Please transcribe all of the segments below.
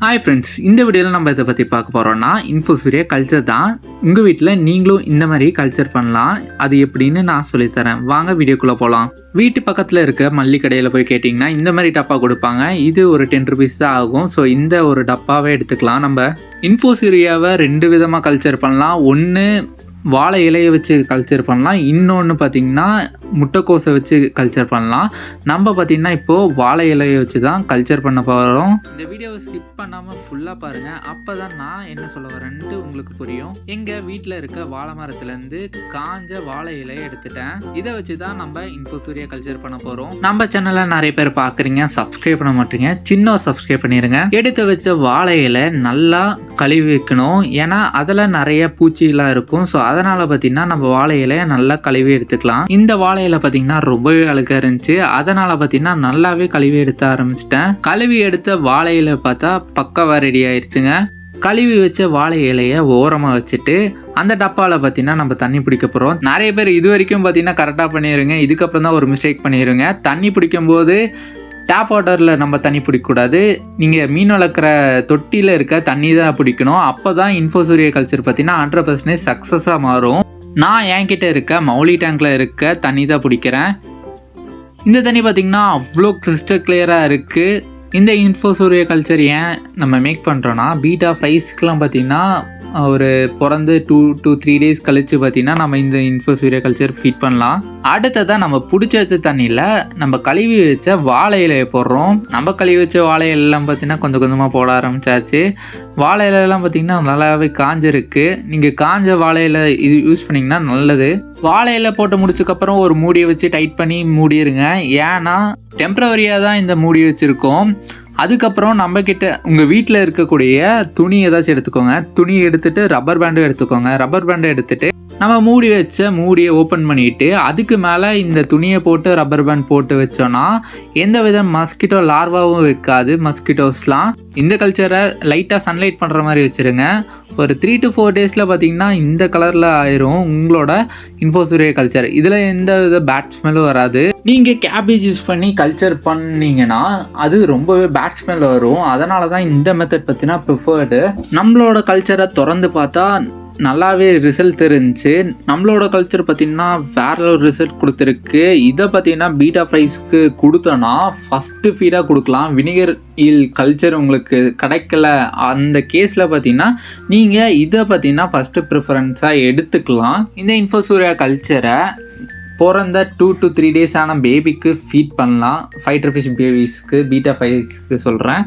Hi friends, இந்த வீடியோவில் நம்ம இதை பற்றி பார்க்க போகிறோம்னா இன்ஃபோசூரியா கல்ச்சர் தான். உங்கள் வீட்டில் நீங்களும் இந்த மாதிரி கல்ச்சர் பண்ணலாம். அது எப்படின்னு நான் சொல்லித்தரேன். வாங்க வீடியோக்குள்ளே போகலாம். வீட்டு பக்கத்தில் இருக்க மல்லி கடையில் போய் கேட்டிங்கன்னா இந்த மாதிரி டப்பா கொடுப்பாங்க. இது ஒரு 10 rupees தான் ஆகும். ஸோ இந்த ஒரு டப்பாவே எடுத்துக்கலாம். நம்ம இன்ஃபோசூரியாவை 2 விதமாக கல்ச்சர் பண்ணலாம். ஒன்று வாழை இலையை வச்சு கல்ச்சர் பண்ணலாம், இன்னொன்று பார்த்திங்கன்னா முட்டைக்கோஸை வச்சு கல்ச்சர் பண்ணலாம். நம்ம பார்த்திங்கன்னா இப்போது வாழை இலையை வச்சு தான் கல்ச்சர் பண்ண போகிறோம். இந்த வீடியோவை ஸ்கிப் பண்ணாமல் ஃபுல்லாக பாருங்கள். அப்போ தான் நான் என்ன சொல்ல வரேன்ட்டு உங்களுக்கு புரியும். எங்கள் வீட்டில் இருக்க வாழை மரத்துலேருந்து காஞ்ச வாழை இலையை எடுத்துட்டேன். இதை வச்சு தான் நம்ம இன்ஃபோசூரியா கல்ச்சர் பண்ண போகிறோம். நம்ம சேனலை நிறைய பேர் பார்க்குறீங்க, சப்ஸ்கிரைப் பண்ண மாட்டீங்க. சின்ன சப்ஸ்கிரைப் பண்ணிடுங்க. எடுத்து வச்ச வாழை இலை நல்லா கழுவி வைக்கணும். ஏன்னா அதில் நிறைய பூச்சிலாம் இருக்கும். ஸோ அதனால் பார்த்தீங்கன்னா நம்ம வாழை இலையை நல்லா கழுவி எடுத்துக்கலாம். இந்த வாழை இலை பார்த்தீங்கன்னா ரொம்பவே அழுக்காக இருந்துச்சு. அதனால் பார்த்தீங்கன்னா நல்லாவே கழுவி எடுத்த ஆரம்பிச்சிட்டேன். கழுவி எடுத்த வாழை இலை பார்த்தா பக்காவாக ரெடி ஆயிடுச்சுங்க. கழுவி வச்ச வாழை இலையை ஓரமாக வச்சுட்டு அந்த டப்பாவில் பார்த்தீங்கன்னா நம்ம தண்ணி பிடிக்க போகிறோம். நிறைய பேர் இது வரைக்கும் பார்த்தீங்கன்னா கரெக்டாக பண்ணிடுங்க. இதுக்கப்புறம் தான் ஒரு மிஸ்டேக் பண்ணிடுங்க. தண்ணி பிடிக்கும் போது டேப் வாட்டரில் நம்ம தண்ணி பிடிக்கக்கூடாது. நீங்கள் மீன் வளர்க்குற தொட்டியில் இருக்க தண்ணி தான் பிடிக்கணும். அப்போ தான் இன்ஃபோசூரியா கல்ச்சர் பார்த்தீங்கன்னா 100% சக்ஸஸாக மாறும். நான் என்கிட்ட இருக்க மௌலி டேங்கில் இருக்க தண்ணி தான் பிடிக்கிறேன். இந்த தண்ணி பார்த்திங்கன்னா அவ்வளோ கிறிஸ்டல் கிளியராக இருக்குது. இந்த இன்ஃபோசூரியா கல்ச்சர் ஏன் நம்ம மேக் பண்ணுறோன்னா, பீட்டா ஃப்ரைஸ்க்கெலாம் பார்த்திங்கன்னா ஒரு பிறந்து 2 to 3 days கழித்து பார்த்திங்கன்னா நம்ம இந்த இன்ஃபோசூரியா கல்ச்சர் ஃபீட் பண்ணலாம். அடுத்ததாக நம்ம பிடிச்சி வச்ச தண்ணியில் நம்ம கழுவி வச்ச வாழை இலையை போடுறோம். நம்ம கழுவி வச்ச வாழை இலையெல்லாம் பார்த்திங்கன்னா கொஞ்சம் கொஞ்சமாக போட ஆரம்பித்தாச்சு. வாழை இலையெல்லாம் பார்த்திங்கன்னா நல்லாவே காஞ்சிருக்கு. நீங்கள் காஞ்ச வாழை இலை இது யூஸ் பண்ணிங்கன்னா நல்லது. வாழை இலை போட்டு முடிச்சதுக்கப்புறம் ஒரு மூடியை வச்சு டைட் பண்ணி மூடிடுங்க. ஏன்னா டெம்ப்ரவரியாக தான் இந்த மூடி வச்சுருக்கோம். அதுக்கப்புறம் நம்மக்கிட்ட உங்கள் வீட்டில் இருக்கக்கூடிய துணி ஏதாச்சும் எடுத்துக்கோங்க. துணி எடுத்துகிட்டு ரப்பர் பேண்டும் எடுத்துக்கோங்க. ரப்பர் பேண்டை எடுத்துகிட்டு நம்ம மூடி வச்ச மூடியை ஓப்பன் பண்ணிவிட்டு அதுக்கு மேலே இந்த துணியை போட்டு ரப்பர் பேண்ட் போட்டு வச்சோன்னா எந்த வித மஸ்கிட்டோ லார்வாவும் வைக்காது மஸ்கிட்டோஸ்லாம். இந்த கல்ச்சரை லைட்டாக சன்லைட் பண்ணுற மாதிரி வச்சுருங்க. ஒரு 3 to 4 days பார்த்திங்கன்னா இந்த கலரில் ஆயிரும் உங்களோட இன்ஃபோசூரியா கல்ச்சர். இதில் எந்த வித பேட் ஸ்மெல்லும் வராது. நீங்கள் கேபேஜ் யூஸ் பண்ணி கல்ச்சர் பண்ணிங்கன்னா அது ரொம்பவே பேட் ஸ்மெல் வரும். அதனால தான் இந்த மெத்தட் பார்த்திங்கன்னா ப்ரிஃபர்டு. நம்மளோட கல்ச்சரை திறந்து பார்த்தா நல்லாவே ரிசல்ட் இருந்துச்சு. நம்மளோட கல்ச்சர் பார்த்திங்கன்னா வேற ஒரு ரிசல்ட் கொடுத்துருக்கு. இதை பார்த்திங்கன்னா பீட்டா ஃப்ரைஸ்க்கு கொடுத்தோன்னா ஃபஸ்ட்டு ஃபீடாக கொடுக்கலாம். வினிகர் இல் கல்ச்சர் உங்களுக்கு கிடைக்கல அந்த கேஸில் பார்த்திங்கன்னா நீங்கள் இதை பார்த்திங்கன்னா ஃபஸ்ட்டு ப்ரிஃபரன்ஸாக எடுத்துக்கலாம். இந்த இன்ஃபோசூரியா கல்ச்சரை பிறந்த 2 to 3 days ஆன பேபிக்கு ஃபீட் பண்ணலாம். ஃபைட்டர் ஃபிஷ் பேபிஸ்க்கு, பீட்டா ஃப்ரைஸ்க்கு சொல்கிறேன்.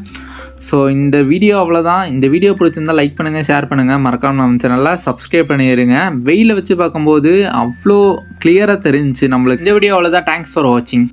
ஸோ இந்த வீடியோ அவ்வளோதான். இந்த வீடியோ பிடிச்சிருந்தால் லைக் பண்ணுங்கள், ஷேர் பண்ணுங்கள், மறக்காம நம்ம சேனலை சப்ஸ்கிரைப் பண்ணிடுங்க. வெயிலில் வச்சு பார்க்கும்போது அவ்வளோ கிளியராக தெரிஞ்சிச்சு நம்மளுக்கு. இந்த வீடியோ அவ்வளோதான். தேங்க்ஸ் ஃபார் வாட்சிங்.